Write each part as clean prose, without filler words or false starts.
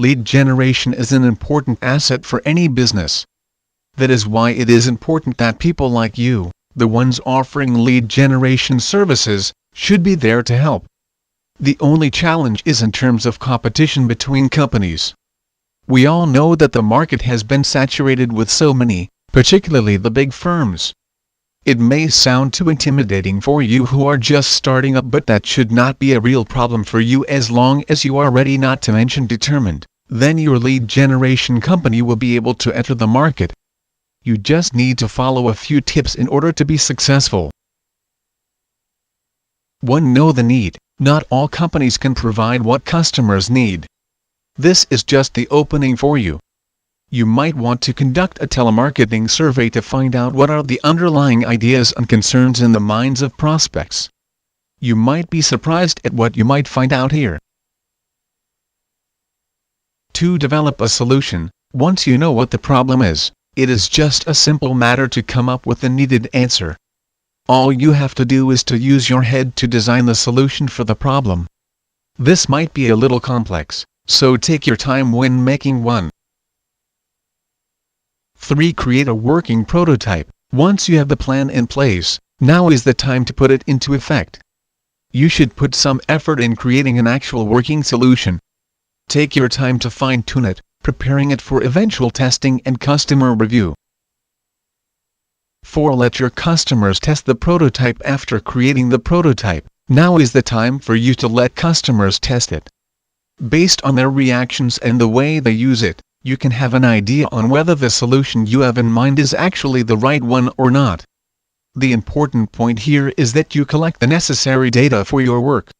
Lead generation is an important asset for any business. That is why it is important that people like you, the ones offering lead generation services, should be there to help. The only challenge is in terms of competition between companies. We all know that the market has been saturated with so many, particularly the big firms. It may sound too intimidating for you who are just starting up, but that should not be a real problem for you as long as you are ready, not to mention determined. Then your lead generation company will be able to enter the market. You just need to follow a few tips in order to be successful. 1. Know the need. Not all companies can provide what customers need. This is just the opening for you. You might want to conduct a telemarketing survey to find out what are the underlying ideas and concerns in the minds of prospects. You might be surprised at what you might find out here. 2. Develop a solution. Once you know what the problem is, it is just a simple matter to come up with the needed answer. All you have to do is to use your head to design the solution for the problem. This might be a little complex, so take your time when making one. 3. Create a working prototype. Once you have the plan in place, now is the time to put it into effect. You should put some effort in creating an actual working solution. Take your time to fine-tune it, preparing it for eventual testing and customer review. 4. Let your customers test the prototype. After creating the prototype, now is the time for you to let customers test it. Based on their reactions and the way they use it, you can have an idea on whether the solution you have in mind is actually the right one or not. The important point here is that you collect the necessary data for your work.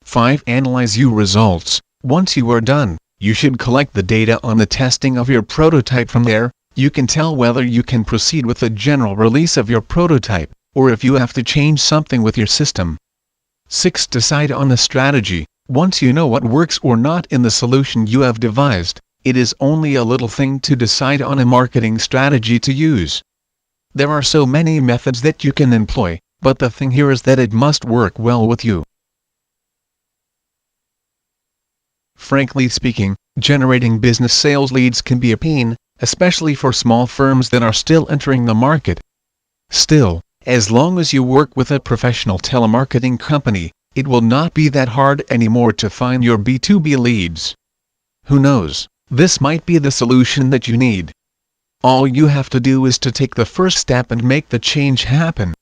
5. Analyze your results. Once you are done, you should collect the data on the testing of your prototype. From there, you can tell whether you can proceed with the general release of your prototype, or if you have to change something with your system. 6. Decide on a strategy. Once you know what works or not in the solution you have devised, it is only a little thing to decide on a marketing strategy to use. There are so many methods that you can employ, but the thing here is that it must work well with you. Frankly speaking, generating business sales leads can be a pain, especially for small firms that are still entering the market. Still, as long as you work with a professional telemarketing company, it will not be that hard anymore to find your B2B leads. Who knows, this might be the solution that you need. All you have to do is to take the first step and make the change happen.